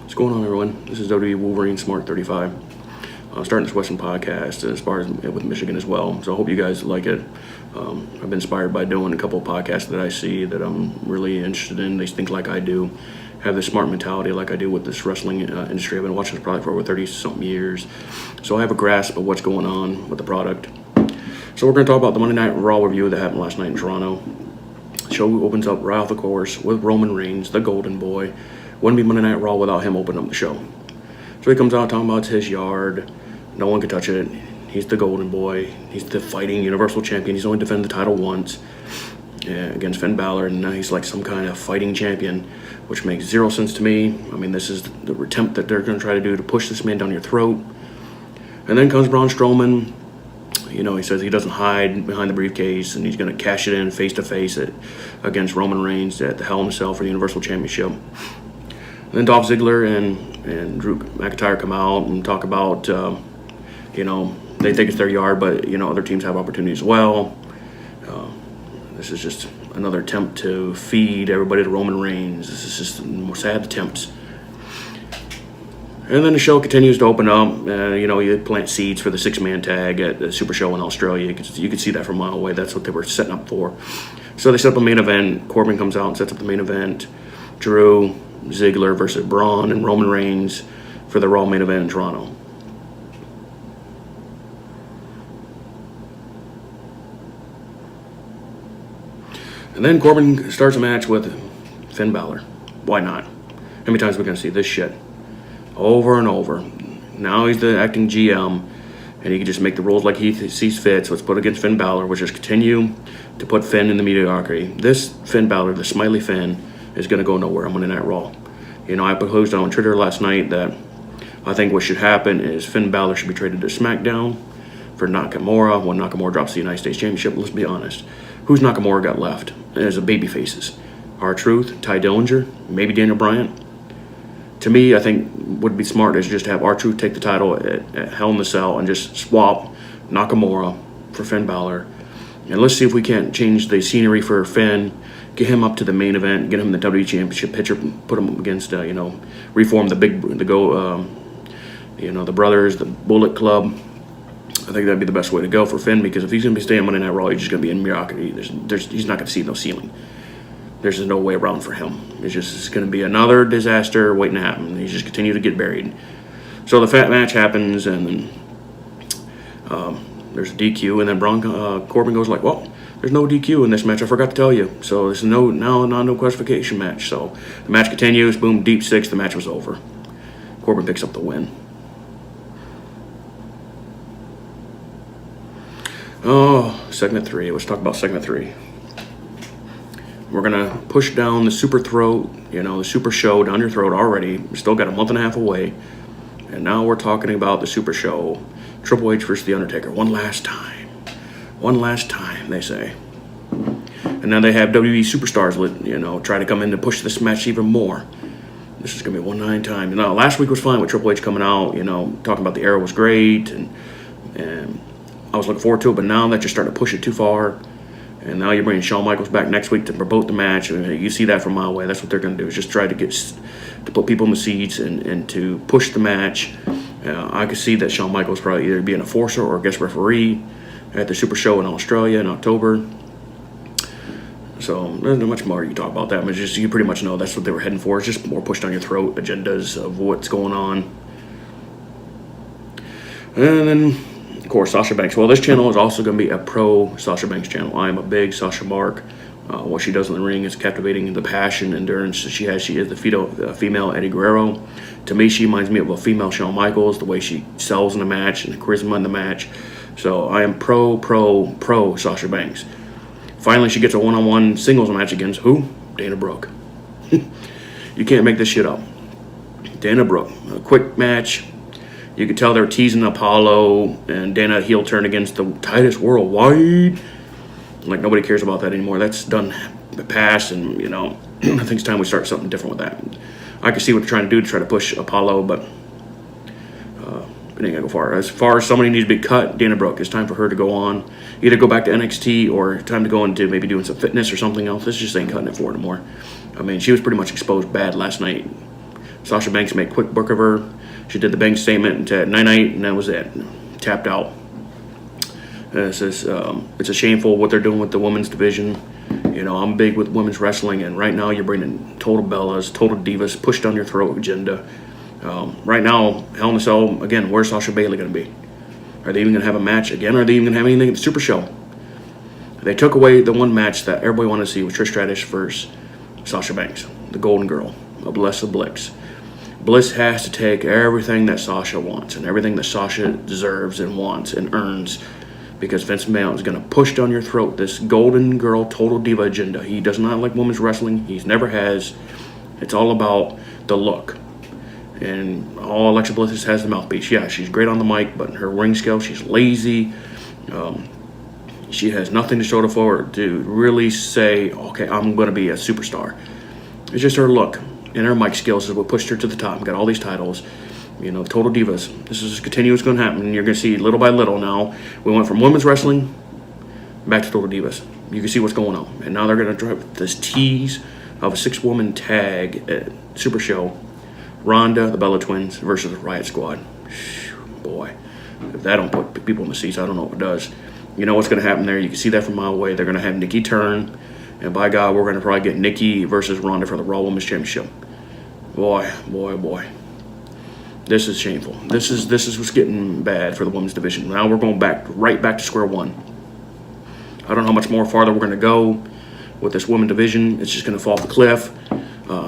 What's going on, everyone? This is WWE Wolverine Smart 35. Starting this Western podcast as far as with Michigan as well. So I hope you guys like it. I've been inspired by doing a couple of podcasts that I see that I'm really interested in. They think like I do, have this smart mentality like I do with this wrestling industry. I've been watching this product for over 30-something years. So I have a grasp of what's going on with the product. So we're going to talk about the Monday Night Raw review that happened last night in Toronto. The show opens up right off the course with Roman Reigns, the Golden Boy. Wouldn't be Monday Night Raw without him opening up the show. So he comes out talking about it's his yard. No one can touch it. He's the Golden Boy. He's the fighting Universal Champion. He's only defended the title once against Finn Balor, and now he's like some kind of fighting champion, which makes zero sense to me. I mean, this is the attempt that they're going to try to do to push this man down your throat. And then comes Braun Strowman. You know, he says he doesn't hide behind the briefcase, and he's going to cash it in face-to-face against Roman Reigns at the Hell in a Cell for the Universal Championship. And then Dolph Ziggler and Drew McIntyre come out and talk about, they think it's their yard, but, other teams have opportunities as well. This is just another attempt to feed everybody to Roman Reigns. This is just more sad attempts. And then the show continues to open up. You plant seeds for the six-man tag at the Super Show in Australia. You could see that from a mile away. That's what they were setting up for. So they set up a main event. Corbin comes out and sets up the main event. Drew, Ziggler versus Braun and Roman Reigns for the Raw main event in Toronto. And then Corbin starts a match with Finn Balor. Why not? How many times are we going to see this shit? Over and over. Now he's the acting GM, and he can just make the rules like he sees fit. So it's put against Finn Balor, which is continue to put Finn in the mediocrity. This Finn Balor, the smiley Finn, is going to go nowhere on Monday Night Raw. I posted on Twitter last night that I think what should happen is Finn Balor should be traded to SmackDown for Nakamura when Nakamura drops the United States Championship. Let's be honest. Who's Nakamura got left as a baby faces? R-Truth, Ty Dillinger, maybe Daniel Bryan. To me, I think would be smart is just to have R-Truth take the title at Hell in a Cell and just swap Nakamura for Finn Balor. And let's see if we can't change the scenery for Finn, get him up to the main event, get him the WWE Championship picture, put him up against, reform the brothers, the Bullet Club. I think that'd be the best way to go for Finn, because if he's going to be staying Monday Night Raw, he's just going to be in mediocrity. He's not going to see no ceiling. There's just no way around for him. It's going to be another disaster waiting to happen. He's just continue to get buried. So the fat match happens, and then there's a DQ, and then Corbin goes like, well, there's no DQ in this match. I forgot to tell you. So this is no classification match. So the match continues. Boom, deep six. The match was over. Corbin picks up the win. Oh, segment 3. Let's talk about segment 3. We're going to push down the super throat, the super show down your throat already. We still got a month and a half away. And now we're talking about the super show. Triple H versus The Undertaker. One last time. One last time, they say. And now they have WWE superstars, try to come in to push this match even more. This is going to be one nine time. Now, last week was fine with Triple H coming out, talking about the era was great. And I was looking forward to it. But now that you're starting to push it too far, and now you're bringing Shawn Michaels back next week to promote the match. You see that from a mile away. That's what they're going to do, is just try to put people in the seats and to push the match. I could see that Shawn Michaels probably either be an enforcer or a guest referee at the Super Show in Australia in October. So there's not much more you can talk about that. But you pretty much know that's what they were heading for. It's just more push down your throat agendas of what's going on. And then, of course, Sasha Banks. Well, this channel is also going to be a pro Sasha Banks channel. I am a big Sasha mark. What she does in the ring is captivating. The passion, endurance she has. She is the female Eddie Guerrero. To me, she reminds me of a female Shawn Michaels, the way she sells in the match and the charisma in the match. So I am pro Sasha Banks. Finally, she gets a one-on-one singles match against who? Dana Brooke. You can't make this shit up. Dana Brooke. A quick match. You could tell they're teasing Apollo and Dana heel turn against the Titus Worldwide. Like, nobody cares about that anymore. That's done past, and, I think it's time we start something different with that. I can see what they're trying to do to try to push Apollo, but it ain't going to go far. As far as somebody needs to be cut, Dana Brooke, it's time for her to go on. Either go back to NXT or time to go into maybe doing some fitness or something else. This just ain't cutting it for her anymore. I mean, she was pretty much exposed bad last night Sasha Banks made quick work of her. She did the bank statement and said night-night, and that was it. Tapped out. It's a shameful what they're doing with the women's division. I'm big with women's wrestling, and right now you're bringing total Bellas, total divas, pushed down your throat agenda. Right now, Hell in a Cell, again, where's Sasha Bailey going to be? Are they even going to have a match again? Are they even going to have anything at the Super Show? They took away the one match that everybody wanted to see with Trish Stratus versus Sasha Banks, the Golden Girl, Alyssa Bliss. Bliss has to take everything that Sasha wants and everything that Sasha deserves and wants and earns, because Vince McMahon is going to push down your throat this Golden Girl total diva agenda. He does not like women's wrestling. He never has. It's all about the look. And all Alexa Bliss has the mouthpiece. Yeah, she's great on the mic, but her ring skill, she's lazy. She has nothing to show forward to really say, okay, I'm going to be a superstar. It's just her look and her mic skills is what pushed her to the top and got all these titles. Total divas. This is continuous going to happen. You're going to see little by little now. We went from women's wrestling back to total divas. You can see what's going on. And now they're going to drive this tease of a 6-woman tag at Super Show. Ronda, the Bella Twins versus the Riot Squad. Boy, if that don't put people in the seats, I don't know what does. You know what's going to happen there. You can see that from a mile away. They're going to have Nikki turn. And by God, we're going to probably get Nikki versus Ronda for the Raw Women's Championship. Boy. This is shameful. This is what's getting bad for the women's division. Now we're going right back to square one. I don't know how much more farther we're going to go with this women's division. It's just going to fall off the cliff.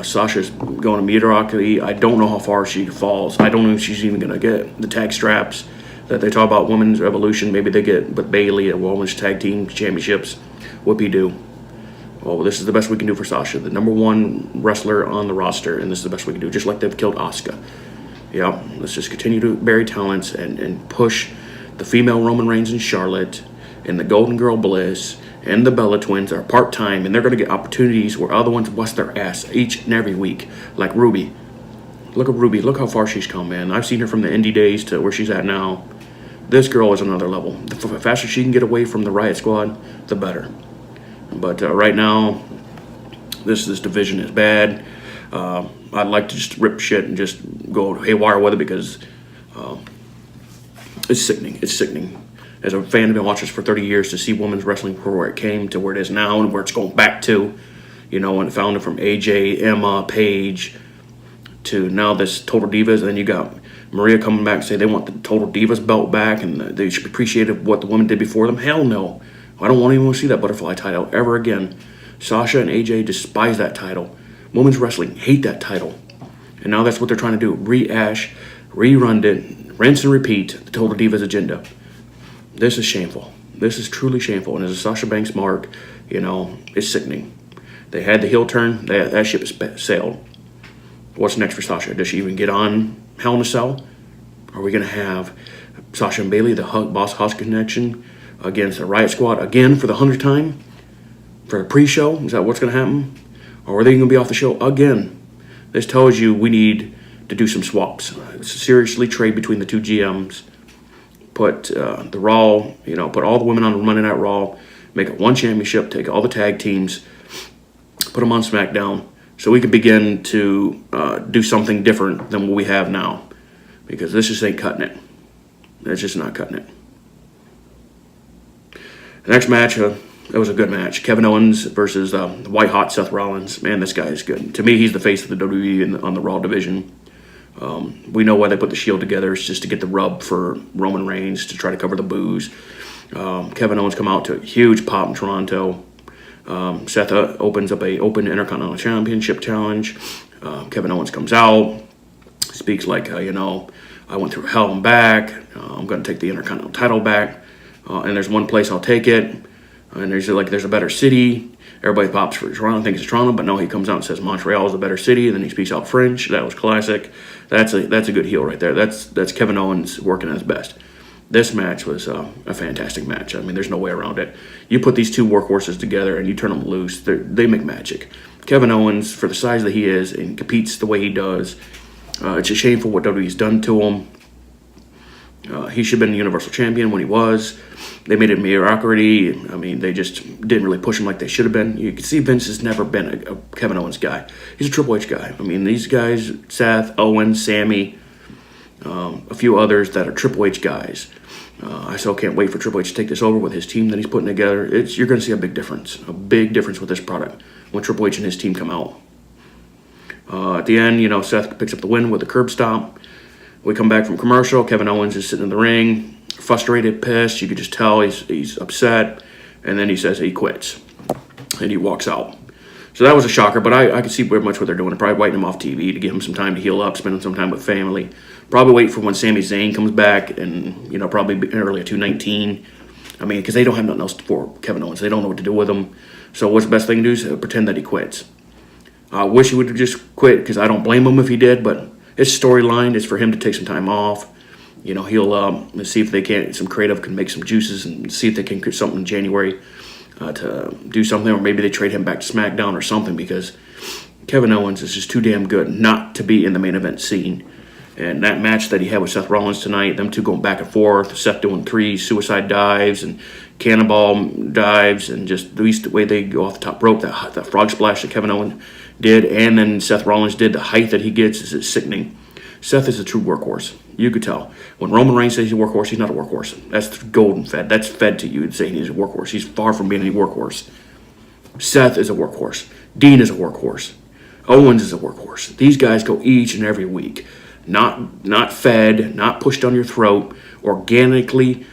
Sasha's going to mediocrity. I don't know how far she falls. I don't know if she's even going to get the tag straps that they talk about women's evolution. Maybe they get with Bailey at women's tag team championships. Whoopie-doo. Well, this is the best we can do for Sasha, the number one wrestler on the roster, and this is the best we can do, just like they've killed Asuka. Yeah, let's just continue to bury talents and push the female Roman Reigns and Charlotte and the Golden Girl Bliss and the Bella Twins are part-time, and they're going to get opportunities where other ones bust their ass each and every week, like Ruby. Look at Ruby. Look how far she's come, man. I've seen her from the indie days to where she's at now. This girl is another level. The faster she can get away from the Riot Squad, the better. But right now, this division is bad. I'd like to just rip shit and just go haywire with it because it's sickening. It's sickening. As a fan, I've been watching this for 30 years to see women's wrestling from where it came to where it is now and where it's going back to. And it found it from AJ, Emma, Paige, to now this Total Divas. And then you got Maria coming back and say they want the Total Divas belt back and they should be appreciative of what the women did before them. Hell no. I don't even want to see that butterfly title ever again. Sasha and AJ despise that title. Women's wrestling hate that title. And now that's what they're trying to do. Rehash, rerun it, rinse and repeat the Total Divas agenda. This is shameful. This is truly shameful. And as a Sasha Banks mark, it's sickening. They had the heel turn. That ship has sailed. What's next for Sasha? Does she even get on Hell in a Cell? Are we going to have Sasha and Bailey, the Boss House connection, against the Riot Squad again for the 100th time? For a pre-show? Is that what's going to happen? Or are they going to be off the show again? This tells you we need to do some swaps. Seriously trade between the two GMs. Put the Raw, put all the women on Monday Night Raw. Make it one championship. Take all the tag teams. Put them on SmackDown. So we can begin to do something different than what we have now. Because this just ain't cutting it. It's just not cutting it. The next match, it was a good match. Kevin Owens versus the white hot Seth Rollins. Man, this guy is good. To me, he's the face of the WWE on the Raw division. We know why they put the Shield together. It's just to get the rub for Roman Reigns to try to cover the boos. Kevin Owens come out to a huge pop in Toronto. Seth opens up a open Intercontinental Championship challenge. Kevin Owens comes out, speaks like, I went through hell and back. I'm going to take the Intercontinental title back. And there's one place I'll take it. And there's a better city. Everybody pops for Toronto, thinks it's Toronto, but no, he comes out and says Montreal is a better city, and then he speaks out French. That was classic. That's a good heel right there. That's Kevin Owens working at his best. This match was a fantastic match. I mean, there's no way around it. You put these two workhorses together and you turn them loose, they make magic. Kevin Owens, for the size that he is and competes the way he does, it's a shameful what WWE's done to him. He should have been the Universal Champion when he was. They made it mediocrity. I mean, they just didn't really push him like they should have been. You can see Vince has never been a Kevin Owens guy. He's a Triple H guy. I mean, these guys, Seth, Owen, Sammy, a few others that are Triple H guys. I still can't wait for Triple H to take this over with his team that he's putting together. You're going to see a big difference with this product when Triple H and his team come out. At the end, Seth picks up the win with a curb stomp. We come back from commercial. Kevin Owens is sitting in the ring, frustrated, pissed. You could just tell he's upset. And then he says he quits. And he walks out. So that was a shocker, but I could see very much what they're doing. They're probably writing him off TV to give him some time to heal up, spending some time with family. Probably wait for when Sami Zayn comes back and, probably early 219. I mean, because they don't have nothing else for Kevin Owens. They don't know what to do with him. So what's the best thing to do is pretend that he quits. I wish he would have just quit because I don't blame him if he did, but his storyline is for him to take some time off. He'll see if they can, some creative can make some juices and see if they can get something in January to do something, or maybe they trade him back to SmackDown or something, because Kevin Owens is just too damn good not to be in the main event scene. And that match that he had with Seth Rollins tonight, them two going back and forth, Seth doing 3 suicide dives and cannonball dives, and just the way they go off the top rope, that frog splash that Kevin Owens did, and then Seth Rollins did, the height that he gets is sickening. Seth is a true workhorse. You could tell. When Roman Reigns says he's a workhorse, he's not a workhorse. That's golden fed. That's fed to you saying he's a workhorse. He's far from being any workhorse. Seth is a workhorse. Dean is a workhorse. Owens is a workhorse. These guys go each and every week. Not fed, not pushed down your throat, organically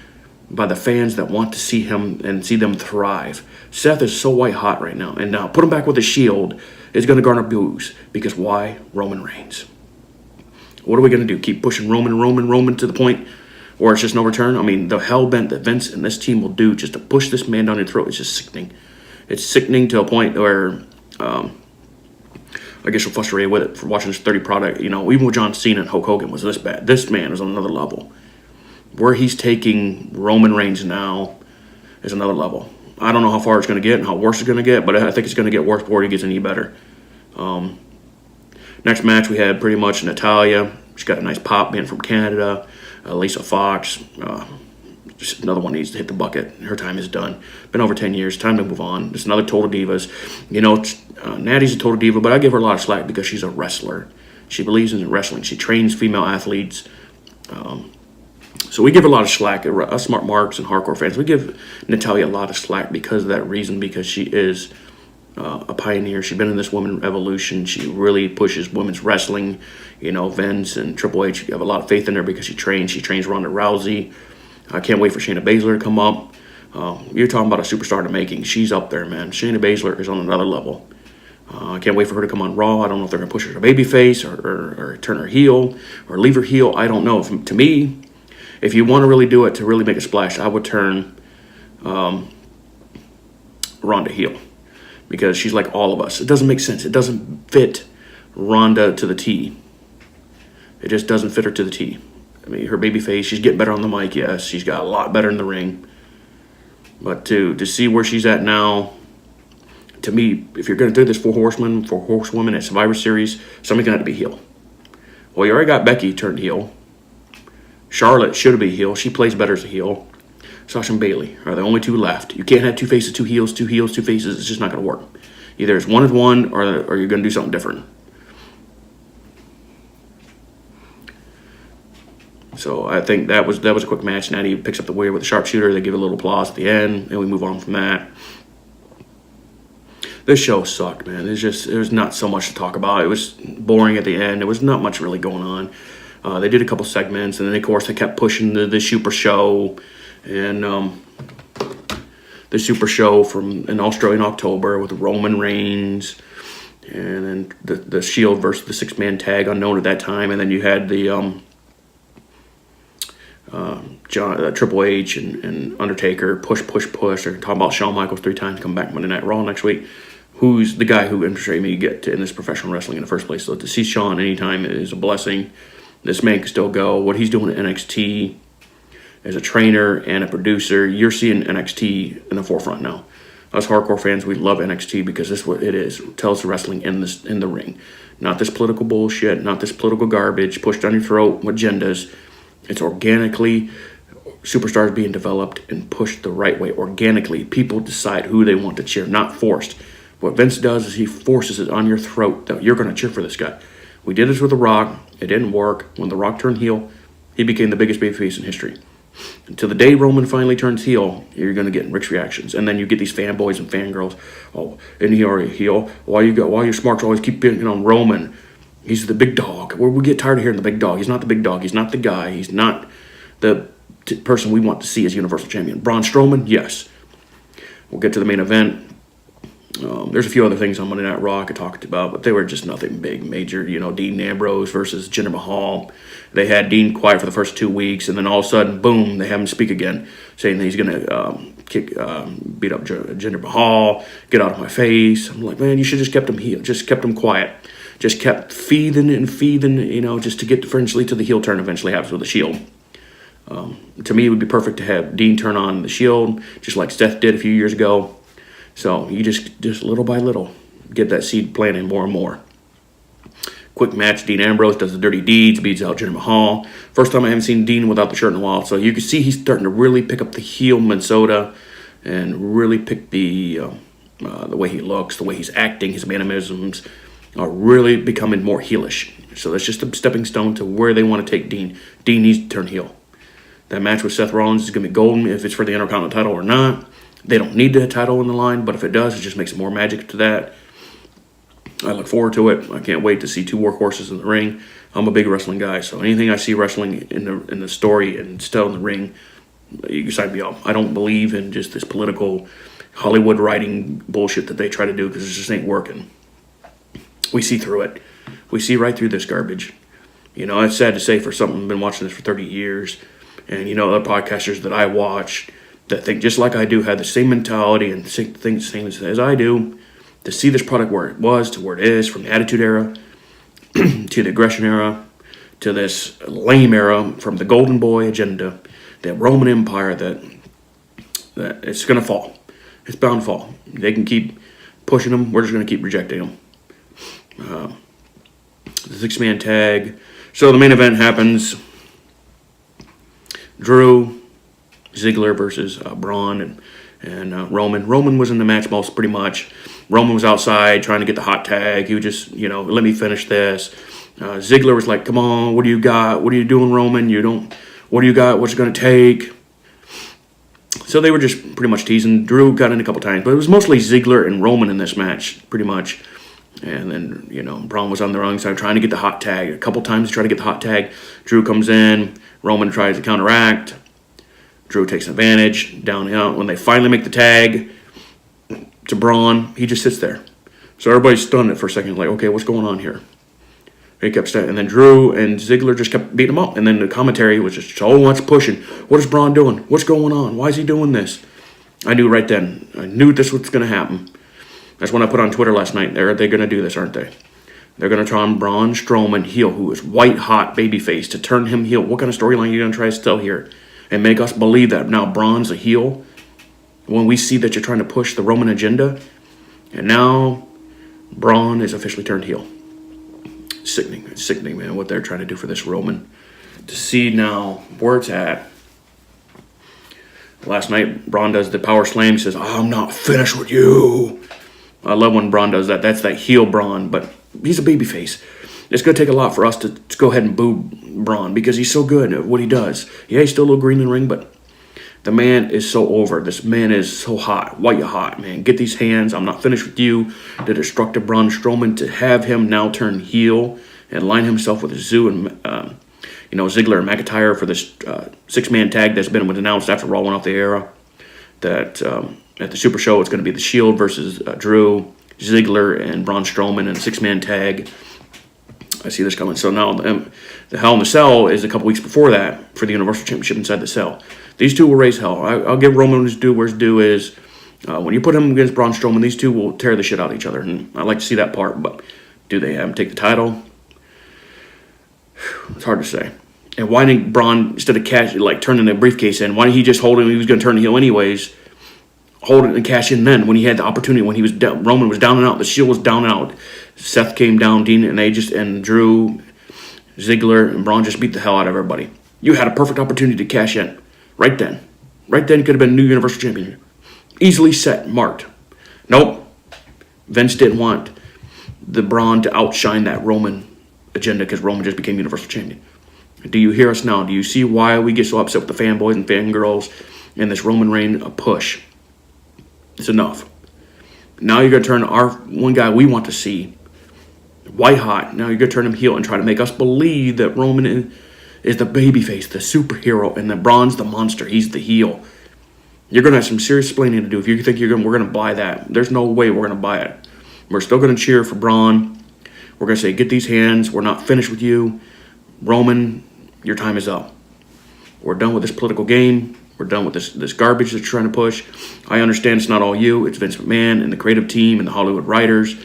by the fans that want to see him and see them thrive. Seth is so white hot right now. And now put him back with the Shield is going to garner boos. Because why? Roman Reigns. What are we going to do? Keep pushing Roman to the point where it's just no return? I mean, the hell bent that Vince and this team will do just to push this man down your throat is just sickening. It's sickening to a point where I guess you're frustrated with it for watching this 30 product. Even with John Cena and Hulk Hogan was this bad. This man is on another level. Where he's taking Roman Reigns now is another level. I don't know how far it's going to get and how worse it's going to get, but I think it's going to get worse before it gets any better. Next match, we had pretty much Natalya. She's got a nice pop being from Canada. Lisa Fox. Just another one needs to hit the bucket. Her time is done. Been over 10 years. Time to move on. It's another Total Divas. Natty's a Total Diva, but I give her a lot of slack because she's a wrestler. She believes in wrestling. She trains female athletes. So we give her a lot of slack. Us smart marks and hardcore fans, we give Natalya a lot of slack because of that reason, because she is a pioneer. She's been in this women revolution. She really pushes women's wrestling. Vince and Triple H have a lot of faith in her because she trains. She trains Ronda Rousey. I can't wait for Shayna Baszler to come up. You're talking about a superstar to making. She's up there, man. Shayna Baszler is on another level. I can't wait for her to come on Raw. I don't know if they're going to push her to babyface or turn her heel or leave her heel. I don't know. To me, if you want to really do it to really make a splash, I would turn Ronda heel. Because she's like all of us. It doesn't make sense. It doesn't fit Ronda to the T. It just doesn't fit her to the T. I mean, her baby face, she's getting better on the mic, yes. She's got a lot better in the ring. But to see where she's at now, to me, if you're going to do this for horsewomen at Survivor Series, somebody's going to have to be heel. Well, you already got Becky turned heel. Charlotte should be heel. She plays better as a heel. Sasha and Bayley are the only two left. You can't have two faces, two heels, two faces. It's just not going to work. Either it's one or you're going to do something different. So I think that was a quick match. Natty picks up the weird with the sharpshooter. They give a little applause at the end, and we move on from that. This show sucked, man. There's not so much to talk about. It was boring at the end. There was not much really going on. They did a couple segments, and then of course they kept pushing the Super Show. And the Super Show in Australia in October with Roman Reigns, and then the Shield versus the 6-man tag, unknown at that time, and then you had the Triple H and Undertaker push. They're talking about Shawn Michaels 3 times, come back Monday Night Raw next week. Who's the guy who interested me to get in this professional wrestling in the first place? So to see Shawn anytime is a blessing. This man can still go. What he's doing at NXT. As a trainer and a producer, you're seeing NXT in the forefront now. Us hardcore fans, we love NXT because this is what it is. It tells the wrestling in the ring. Not this political bullshit, not this political garbage pushed down your throat, agendas. It's organically superstars being developed and pushed the right way organically. People decide who they want to cheer, not forced. What Vince does is he forces it on your throat that you're going to cheer for this guy. We did this with The Rock. It didn't work. When The Rock turned heel, he became the biggest babyface in history. Until the day Roman finally turns heel, you're going to get mixed reactions. And then you get these fanboys and fangirls. Oh, isn't he already heel? Why you smarts always keep beating on Roman? He's the big dog. We get tired of hearing the big dog. He's not the big dog. He's not the guy. He's not the person we want to see as Universal Champion. Braun Strowman, yes. We'll get to the main event. There's a few other things on Monday Night Raw I could talk about, but they were just nothing big, major. Dean Ambrose versus Jinder Mahal. They had Dean quiet for the first 2 weeks, and then all of a sudden, boom, they have him speak again, saying that he's going to beat up Jinder Mahal, get out of my face. I'm like, man, you should just kept him heel, just kept him quiet. Just kept feeding, just to get eventually to the heel turn eventually happens with the Shield. To me, it would be perfect to have Dean turn on the Shield, just like Seth did a few years ago. So you just little by little get that seed planted more and more. Quick match, Dean Ambrose does the dirty deeds, beats out Jinder Mahal. First time I haven't seen Dean without the shirt in a while. So you can see he's starting to really pick up the heel Minnesota and really pick the way he looks, the way he's acting, his mannerisms are really becoming more heelish. So that's just a stepping stone to where they want to take Dean. Dean needs to turn heel. That match with Seth Rollins is going to be golden if it's for the Intercontinental title or not. They don't need the title in the line, but if it does, it just makes more magic to that. I look forward to it. I can't wait to see two workhorses in the ring. I'm a big wrestling guy, so anything I see wrestling in the story and still in the ring, you can sign me up. I don't believe in just this political Hollywood writing bullshit that they try to do because it just ain't working. We see through it. We see right through this garbage. It's sad to say for something I've been watching this for 30 years, and other podcasters that I watch that think just like I do have the same mentality and think the same as I do, to see this product where it was to where it is, from the Attitude Era to the Aggression Era to this lame era, from the Golden Boy agenda, that Roman Empire that it's going to fall. It's bound to fall. They can keep pushing them. We're just going to keep rejecting them. The six-man tag. So the main event happens. Drew, Ziggler versus Braun and Roman. Roman was in the match pretty much. Roman was outside trying to get the hot tag. He would just, let me finish this. Ziggler was like, come on, what do you got? What are you doing, Roman? What do you got? What's it going to take? So they were just pretty much teasing. Drew got in a couple times, but it was mostly Ziggler and Roman in this match, pretty much. And then, Braun was on the wrong side trying to get the hot tag. A couple times to try to get the hot tag. Drew comes in. Roman tries to counteract. Drew takes advantage. Down out. When they finally make the tag to Braun, he just sits there. So everybody's stunned for a second. Like, okay, what's going on here? He kept standing. And then Drew and Ziggler just kept beating him up. And then the commentary was just so much pushing. What is Braun doing? What's going on? Why is he doing this? I knew right then. I knew this was going to happen. That's when I put on Twitter last night. They're going to do this, aren't they? They're going to try on Braun Strowman heel, who is white-hot babyface, to turn him heel. What kind of storyline are you going to try to tell here? And make us believe that now Braun's a heel? When we see that you're trying to push the Roman agenda, and now Braun is officially turned heel. Sickening, man, what they're trying to do for this Roman. To see now where it's at. Last night, Braun does the power slam. He says, I'm not finished with you. I love when Braun does that. That's that heel Braun, but he's a babyface. It's going to take a lot for us to go ahead and boo Braun because he's so good at what he does. Yeah, he's still a little green in the ring, but the man is so over. This man is so hot, white hot, man. Get these hands. I'm not finished with you. The destructive Braun Strowman, to have him now turn heel and line himself with Zoo and Ziggler and McIntyre for this six-man tag that's been announced after Raw went off the air. That at the Super Show, it's going to be the Shield versus Drew, Ziggler, and Braun Strowman in a six-man tag. I see this coming. So now the Hell in the Cell is a couple weeks before that for the Universal Championship inside the Cell. These two will raise hell. I'll give Roman his due where his due is. When you put him against Braun Strowman, these two will tear the shit out of each other. And I like to see that part, but do they have him take the title? It's hard to say. And why didn't Braun, instead of turning the briefcase in, why didn't he just hold it? He was going to turn the heel anyways. Hold it and cash in then when he had the opportunity. When he was Roman was down and out, the Shield was down and out. Seth came down, Dean, and Drew, Ziggler, and Braun just beat the hell out of everybody. You had a perfect opportunity to cash in. Right then. Right then could have been new Universal Champion. Easily set, marked. Nope. Vince didn't want the Braun to outshine that Roman agenda because Roman just became Universal Champion. Do you hear us now? Do you see why we get so upset with the fanboys and fangirls and this Roman Reigns push? It's enough. Now you're going to turn our one guy we want to see white hot. Now you're going to turn him heel and try to make us believe that Roman is the babyface, the superhero, and that Braun's the monster. He's the heel. You're going to have some serious explaining to do if you think we're going to buy that. There's no way we're going to buy it. We're still going to cheer for Braun. We're going to say, get these hands. We're not finished with you. Roman, your time is up. We're done with this political game. We're done with this garbage that you're trying to push. I understand it's not all you. It's Vince McMahon and the creative team and the Hollywood writers.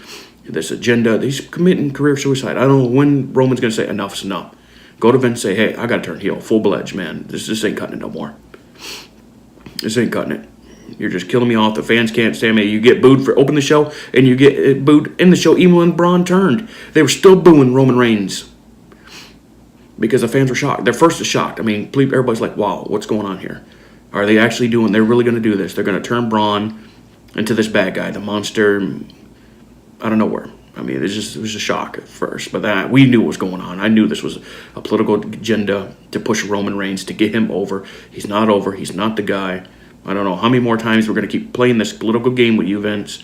This agenda. He's committing career suicide. I don't know when Roman's going to say enough's enough. Go to Vince and say, hey, I got to turn heel. Full-fledged, man. This ain't cutting it no more. This ain't cutting it. You're just killing me off. The fans can't stand me. You get booed for open the show, and you get booed in the show even when Braun turned. They were still booing Roman Reigns because the fans were shocked. They're first shocked. I mean, everybody's like, wow, what's going on here? Are they actually doing, they're really going to do this? They're going to turn Braun into this bad guy, the monster, out of nowhere. I mean, it was a shock at first, but we knew what was going on. I knew this was a political agenda to push Roman Reigns, to get him over. He's not over. He's not the guy. I don't know how many more times we're going to keep playing this political game with you, Vince.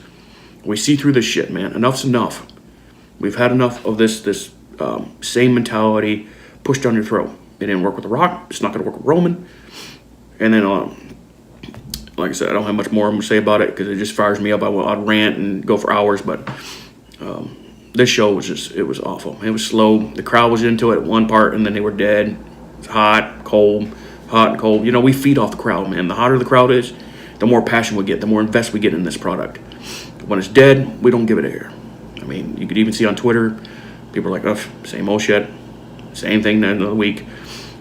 We see through this shit, man. Enough's enough. We've had enough of this same mentality pushed down your throat. It didn't work with The Rock. It's not going to work with Roman. And then, like I said, I don't have much more I'm going to say about it because it just fires me up. I'd rant and go for hours, but this show was it was awful. It was slow. The crowd was into it at one part, and then they were dead. It's hot, cold, hot and cold. You know, we feed off the crowd, man. The hotter the crowd is, the more passion we get, the more invest we get in this product. When it's dead, we don't give it a hair. I mean, you could even see on Twitter, people are like, ugh, same old shit. Same thing the end of the week.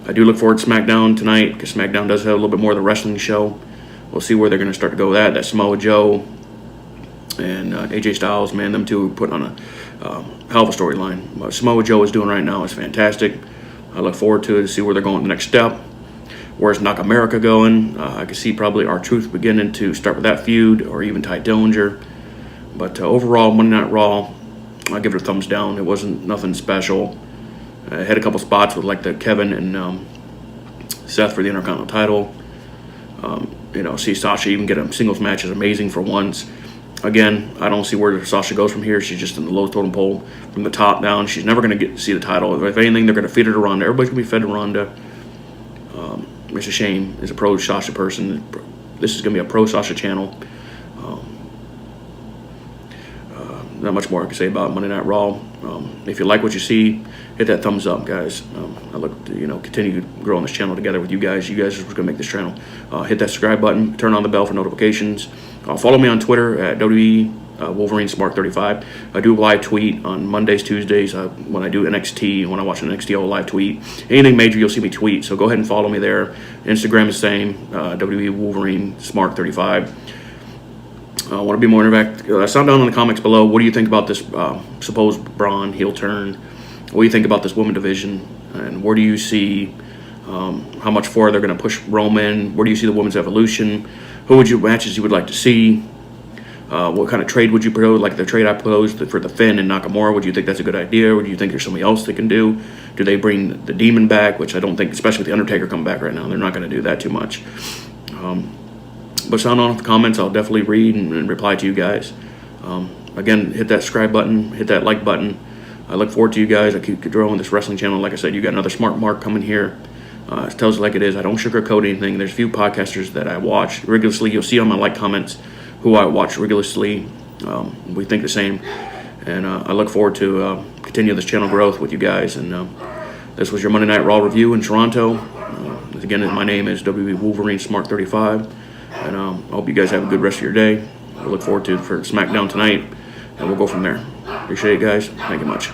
I do look forward to SmackDown tonight because SmackDown does have a little bit more of the wrestling show. We'll see where they're going to start to go with that. That Samoa Joe and AJ Styles, man, them two put on a hell of a storyline. What Samoa Joe is doing right now is fantastic. I look forward to it to see where they're going the next step. Where's Knock America going? I can see probably R-Truth beginning to start with that feud, or even Ty Dillinger. But overall, Monday Night Raw, I'll give it a thumbs down. It wasn't nothing special. I had a couple spots with like the Kevin and Seth for the Intercontinental title. See Sasha even get a singles match is amazing for once. Again, I don't see where Sasha goes from here. She's just in the lowest totem pole from the top down. She's never going to get to see the title. If anything, they're going to feed it to Ronda. Everybody's going to be fed to Ronda. It's a shame. As a pro Sasha person, this is going to be a pro Sasha channel. Not much more I can say about Monday Night Raw. If you like what you see, hit that thumbs up, guys. I look to continue to grow on this channel together with you guys. You guys are going to make this channel. Hit that subscribe button. Turn on the bell for notifications. Follow me on Twitter at WWE Wolverine Smart 35. I do live tweet on Mondays, Tuesdays. When I do NXT, when I watch an NXT, I'll live tweet. Anything major, you'll see me tweet. So go ahead and follow me there. Instagram is the same. WWE Wolverine Smart 35. I want to be more interactive. Sound down in the comments below. What do you think about this supposed Braun heel turn? What do you think about this women division? And where do you see how much forward they're going to push Roman? Where do you see the women's evolution? Who would you matches you would like to see? What kind of trade would you propose? Like the trade I proposed for the Finn and Nakamura. Would you think that's a good idea? Or do you think there's somebody else they can do? Do they bring the Demon back? Which I don't think, especially with the Undertaker coming back right now, they're not going to do that too much. But sound on in the comments. I'll definitely read and reply to you guys. Again, hit that subscribe button, hit that like button. I look forward to you guys. I keep growing this wrestling channel. Like I said, you got another smart mark coming here. It tells you like it is. I don't sugarcoat anything. There's a few podcasters that I watch rigorously. You'll see on my like comments who I watch rigorously. We think the same. And I look forward to continue this channel growth with you guys. And this was your Monday Night Raw review in Toronto. Again, my name is WWE Wolverine Smart 35. And I hope you guys have a good rest of your day. I look forward to for SmackDown tonight, and we'll go from there. Appreciate it, guys. Thank you much.